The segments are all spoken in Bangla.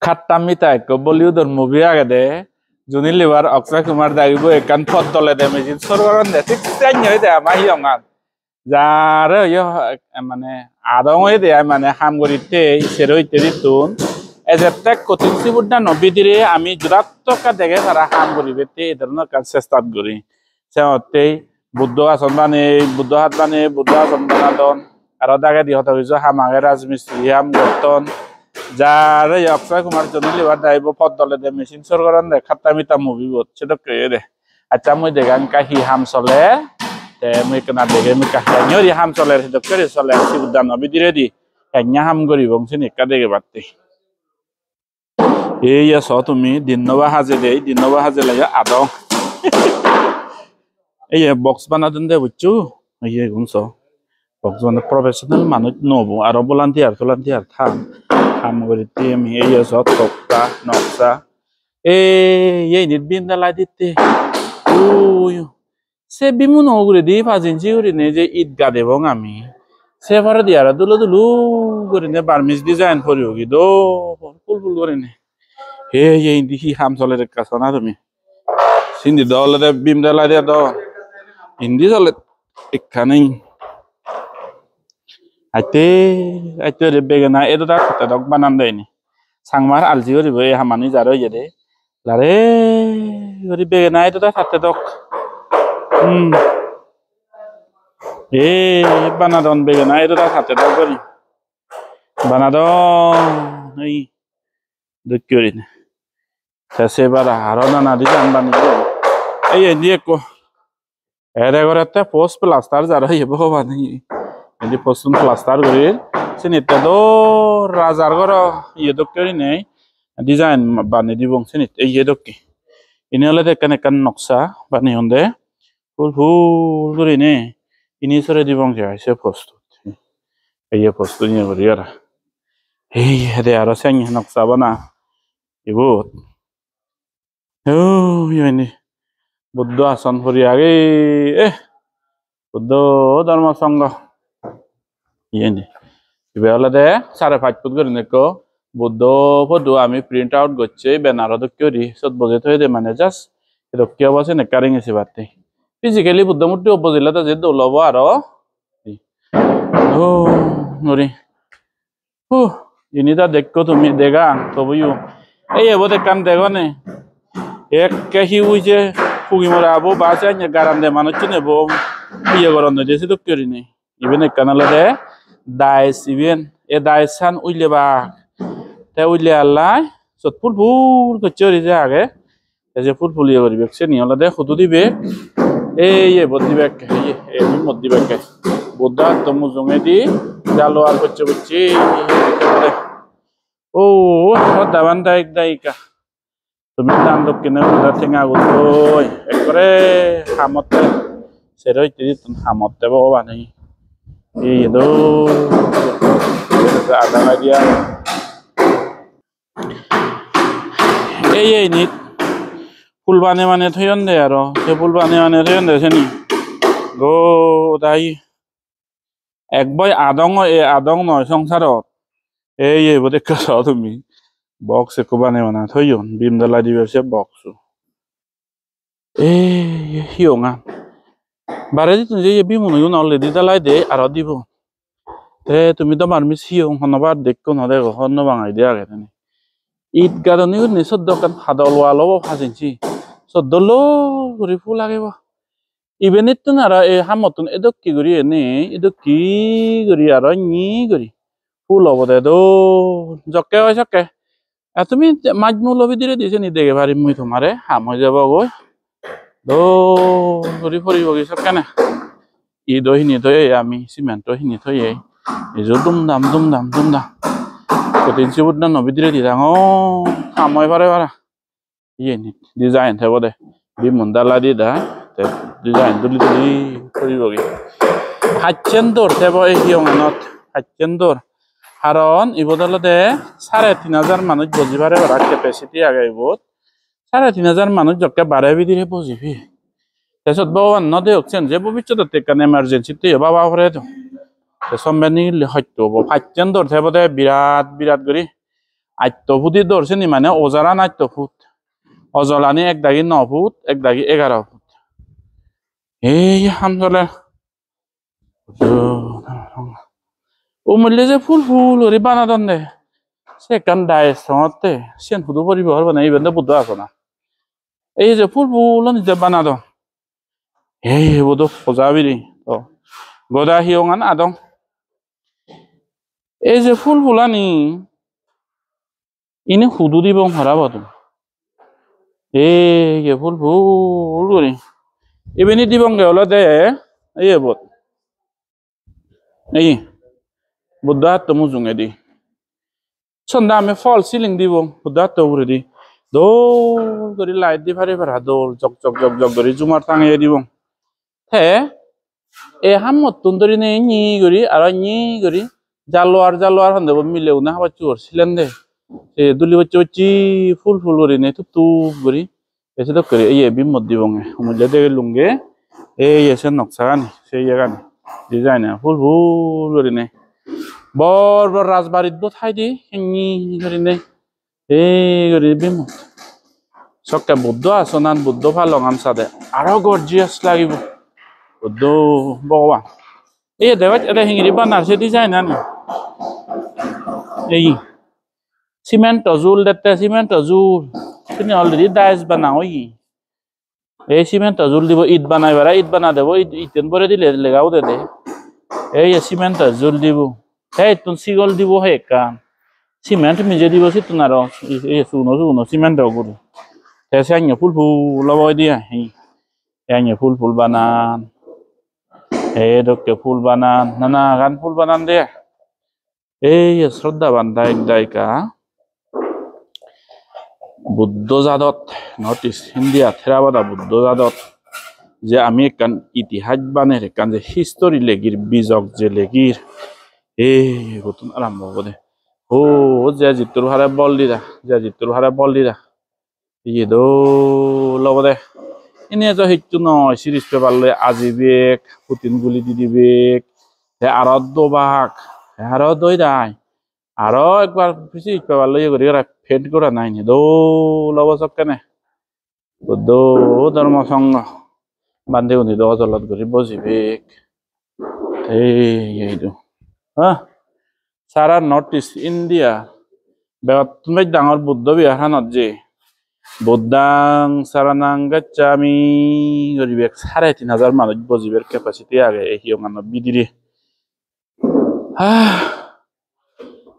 খাট্টামিতা এক বলিউডর মুভি আগে দে জুনি লিভার অক্ষয় কুমার দাইব একান ফট দলে দে মেজিন সরগরন দে ঠিক চাই হই দে আমা হিয়ঙান যার ইয় মানে আদং হই দে মানে হামগরিতে সেরইতে দিতুন এজেতে কতিনসি বুড্ডা নবিদিরে আমি জুরাত্তকা দেখে তারা হামগরিবেতে এই ধরনের কাজ চেষ্টা করি সেতে বুদ্ধ আসন বানে বুদ্ধ হাত বানে বুদ্ধ আসন বানাদন আর দাগে দিহত হইজ হামাগে রাজমিস্ত্রি হাম গতন যার অক্ষয় কুমার জনি লিভার দাইব পদ দলে দে মেশিন সরগরন দে খাট্টামিতা মুভি বত সেটা কে দে আচ্ছা মই দেগান কাহি হাম চলে তে মই কেনা দেগে মই কাহিনী হাম চলে সেটা করে চলে আসি উদ্যান নবিদিরে দি এন্যা হাম গরি বংশিন একা দেগে বাতে এই আছ তুমি দিনবা হাজে দে দিনবা হাজে লাগে আদং এই বক্স বানাদেন দে বুঝছো এই গুনছ বক্স বানা প্রফেশনাল মানুষ নবো আর ভলান্টিয়ার থাম হামগরিতে আমি এই আছ তক্তা নকশা এই নির্বিন দালাই দিতে ওই সে বিমুন ওগুরে দি ফাজিনছি করে নে যে ঈদগা দেবং আমি সে ভরে দিয়ারা দুলু করে নে বার্মিজ ডিজাইন করিও কি দো ফুল করে নে এই দিহি হাম চলে কাছ না তুমি সিন্ধি দলে বিম দালাই দিয়া দ হিন্দি চলে এখানেই আইতে রে বেগনা এটো তা কত দক বানান দেয়নি সাংমার আলজি করিব এই হামানি যার হইয়ে দে লারে গরি বেগনা এটো তা সাথে দক এ বানাদন বেগনা এটো তা সাথে দক করি বানাদন এই দক্করি না সেবার হারনা না দিতে আনবানি এই দিয়ে কো এরে ঘরেতে পোস্ট প্লাস্টার যার হইয়ে বানি এদি পোস্ট প্লাস্টার করি সিনিতে দো রাজার ঘর ইয়ে দক্করি নেই ডিজাইন বানি দিবং সিনিত এই ইয়ে দক্কি ইনি হলে দেখেন একান নকশা বানি হন্দে ফুল করে নে ইনি সরে দিবং যাইছে পোস্ট এই পোস্ট নিয়ে করি আর এই হেদে আরো সেং নকশা বানা ইবুত ও ইনি বুদ্ধ আসন করি আগে বুদ্ধ ধর্ম সংঘ ইয়ে এবার হলে দে 5.5 ফুট করে নেকো বুদ্ধ ফটো আমি প্রিন্ট আউট করছি ব্যানার করি সব বজে থই দে মানে জাস্ট এটা কি অবশ্যই নেকারিং এসে বাতে ফিজিক্যালি বুদ্ধ মূর্তি অপোজিটে তো যে দলব আর ও নরি ও ইনিটা দেখো তুমি দেখা তবুও এই এবতে কান দেখো নে এক কেহি উইছে ফুগি মরা আবো বাসা গারাম দে মানুষ নেবো ইয়ে গরম দেশে তো করি নি ইভেন কানালে দে দাইস ইভেন এ দাইসান উইলে বা তে উইলে আল্লাহ সত ফুল কচরি যে আগে এই যে ফুল ইয়ে করিবে সে নি হলে দে খুদু দিবে এই বদি ব্যাগ এই মদি ব্যাগ বুদ্ধা তমু জমে দি জালো আর বচ্চে ও দাবান দাইকা তুমি দাম দক্ষিণে ঠেঙা গুলোই একবারে হামতে সেরই তিন হামতে বাবা নেই এই দো আদা লাগিয়া এই নিত ফুল মানে থইন দে আর সে ফুল মানে থইন দে সেনি গো তাই এক বই আদং নয় সংসারত এই বোধে কাছ তুমি বক্স একো বানে থইন বিম দালাই দিবে সে বক্স হিয়ঙা বারে দিতুন যে বিমুন অলরেডি দালাই দে আর দিব তে তুমি তো বার্মিস হিয়ং হনবার দেখো না দেখো হন বাঙাই দে আগে তেনে ঈদ গাদনি নি সদ্য কান হাদলওয়ালো ভাজিনছি সদ্দল গরি ফুল লাগিব ইভেনিত তো না এ হামতন এদক কি গরি এনে এদক কি গরি আর নি গরি ফুল হব দে দো জকে হয় জকে তুমি মাজমু লবি দিরে দিছে নি দেখে পারি মুই তোমারে হাম হয়ে যাব গই দো গরি ফরিব গি সব কেনে ই দহিনি থই আমি সিমেন্ট হিনি থই এই যে দুমদাম কতিনসি বুট না নবি দিরে দি দাং হাময় পারে পারা ইয়ে নি ডিজাইন থাকব দে বি মন্দালা দি দা ডিজাইন তুলি ফরিব গি হাচ্চেন্দর থাকব এই হিয়ঙানত হাচ্চেন্দর কারণ ইবদলতে 3,500 মানুষ বজিবারে পারা ক্যাপাসিটি আগে ইবত 3,500 মানুষ জকে বারে বিদিরে বজিবি তাৰপিছত ভগৱান নদে হকছেন যে ভৱিষ্যতত কাৰণে এমাৰ্জেঞ্চিতে বাবা ভৰে তো সম্বেনি হয়তো হ'ব ফাইটেন দৰ থাকতে বিৰাট কৰি 8 ফুটি ধরছে নি মানে ওজারান 8 ফুট অজলানি 1 দাগি 9 ফুট 1 দাগি 11 ফুট এই হামজলে ও মূল্যে যে ফুল ফুল হরি বানাদন দে সে কান ডায় সতে সেন হুদু পরিব হর বানাই বেন্দে বুদ্ধ আছে না এই যে ফুল ফুল নিজে বানাদন এই বুদ্ধ পজাবিরি তো গোদা হিয়ঙান আদং এই যে ফুল ফুলানি ইনি হুদু দিব হরাব তুমি এই ফুল ফুল করি ইবেনি দিবঙ্গে হলো দে এই বোধ এই বুদ্ধ হাত মুজুঙে দি সন্ধ্যা আমি ফল সিলিং দিব বুদ্ধ হাত উপরে দি দোল করে লাইট দি ফারে ফারা দোল জক জক জক জক করে জুমার টাঙিয়ে দিব হে এ হামত তুন্দরি নে নি করি আর নি করি জালোয়ার হান দেব মিলেও না হাবা চোর ছিলেন দে এ দুলি বচ্চি ফুল ফুল করি নে তুপ তুপ করি এসে তো করে এই বিমত দিবঙ্গে মুজে দে লুঙ্গে এই এসে নকশা গানি সেই গানি ডিজাইন ফুল ফুল করি নে বর বর রাজবাড়িত ঠাই দি হেঙি করি নে এই করি বিমত সবটা বুদ্ধ আসনান বুদ্ধ ফালং আমসা দে আরো গর্জিয়াস লাগিব বুদ্ধ ভগবান এই দেবাত এটা হিঙিরি বানারছে ডিজাইন আনি এই সিমেন্ট জুল দেতে সিমেন্ট জুল তুমি অলরেডি ডাইস বানাও এই সিমেন্ট জুল দিব ইট বানাই বারা ইট বানা দেব ইটেন পরে দিলে লেগাও দে এই সিমেন্ট জুল দিব এই তুন সিগল দিব হে কান সিমেন্ট মিজে দিব সি তুনার এই সুনো সিমেন্ট গুরু এসে আইনে ফুল ফুল লবয় দিয়া হি আইনে ফুল ফুল বানান এই দকে ফুল বানান নানা গান ফুল বানান দে এই শ্রদ্ধাবান দায়িকা বুদ্ধ জাদত north east India Theravada Buddha জাদত যে আমি একখান ইতিহাস বানের একখান যে হিস্টোরি লেগির বীজক যে লেগির এই নতুন আরম্ভ হব দে ও যে জিতুর ভাড়া বল দিরা ইয়ে দো লব দে এনে তো সেইটো নয় সিরিজ পেপার লয় আজিবেক পুতিন গুলি দি দিবেক হে আর দোবাক আর দই দাই আরো একবার সিরিজ পেপার লয় করি ফেড করা নাই নি দো লব সব কেনে দো ধর্ম সঙ্গ বান্ধে উনি দো জলত করি বজিবেক এইটো হ্যাঁ সারা নর্থ ইস্ট ইন্ডিয়া তুমি ডাঙর বুদ্ধ বিহারানত যে বুদ্ধাং সারানাং গাচ্ছামি গরিবেক ৩,৫০০ মানুষ বজিবের ক্যাপাসিটি আগে এই হিয়ঙানো বিদিরে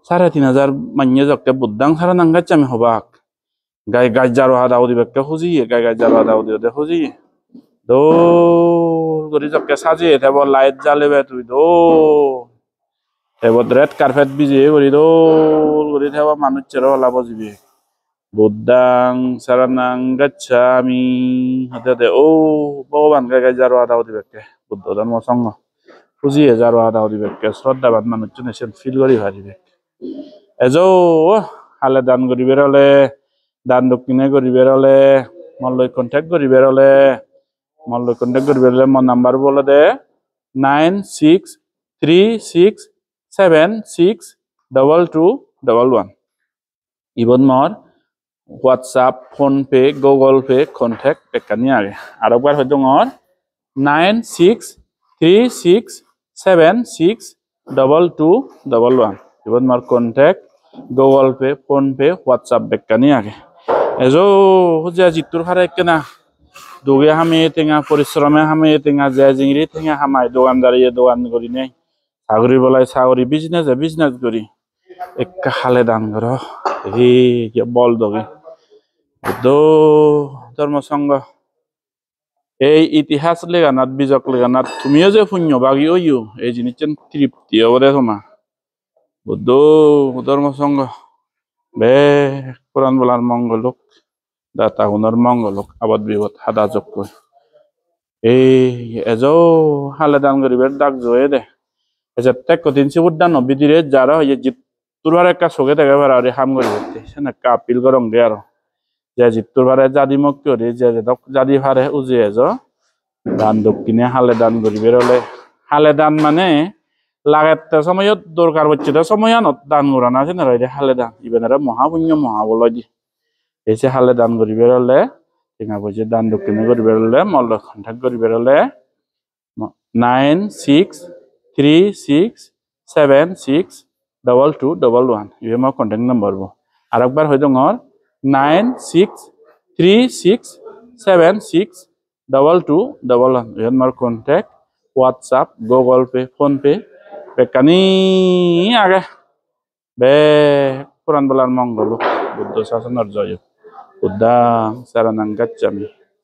৩,৫০০ মান্য জকে বুদ্ধাং সারানাং গাচ্ছামি হবাক গাই জারো হাদাও দিবেকে খুঁজিয়ে গাই জারো হাদাও দিবে খুঁজিয়ে দোল করে জকে সাজিয়ে দেব লাইট জ্বালেবে তুই দোল রেড কার্পেট বিজিয়ে করি দোল করে দেব মানুষ চেরো হলা বজিবে বুদ্ধাং সারানাং গাচ্ছামি হাতে ও ভগবান গাই জারো হাদাও দিবেকে বুদ্ধ ধর্ম সঙ্গ খুঁজিয়ে জারো হাদাও দিবেকে শ্রদ্ধাবান মানুষ জনে ফিল করি ভারিবে এজো হালে দান করিবে হলে দান দক্ষিণে করিবে হলে মল্লয় কন্টেক্ট করিবে হলে মোর নাম্বার বলে দে 9636762211 ইবন মোর WhatsApp PhonePe Google Pay contact একখানি আগে আর একবার হয়তো মোর 9636762211 ইবন মোর contact Google Pay PhonePe WhatsApp একখানি আগে এজো হুজা জিতুর হারে কেনা দুগে হামে টেঙা পরিশ্রমে হামে টেঙা যায় জিংরি টেঙা হামাই দোকান করি নেই চাকরি বলাই চাকরি বিজনেস করি একা হালে দান কর এই বল দগে ধর্মসংঘ এই ইতিহাস লেগানাত বীজক লেগানাত তুমিও যে পুণ্য বাগি ওইও এই জিনিস তৃপ্তি অবদে তোমার বুদ্ধ ধর্মসংঘ বে কোরআন বলার মঙ্গলক দাতা হুনর মঙ্গলক আবাদ বিপদ হাদা যোগ কই এই এজো হালে দান করিবার ডাক জয়ে দে এজা টেক কদিন সিবুদ দান বিদিরে যারা হয়ে জিত তুরবার একটা চোখে দেখে পারা আর হাম করি করতে সেনা কাপিল করং গে আর যে জিতুর বারে জাদি মক করি যে জাদি ভারে উজে এজো দান দক্ষিণে হালে দান করিবার হলে হালে দান মানে লাগাতে সময়ত দরকার হচ্ছে তো সময় আনত দান করা না আছে না রে হালে দান ইবেনারা মহাপুণ্য মহাবলয় এসে হালে দান করি বেরোলে টিঙা পয়সা দান দক্ষিণে করি বেরোলে মল্ল কন্টাক্ট করি বেরোলে 9636762211 ইয়ে আমার কন্টাক্ট নাম্বার আর একবার হয়ে দঙর 9636762211 ইয়ে আমার contact WhatsApp Google Pay PhonePe বেকানি আগে বে পুরান বেলার মঙ্গল বুদ্ধ শাসনের জয় বুদ্ধা শরণং গচ্ছামি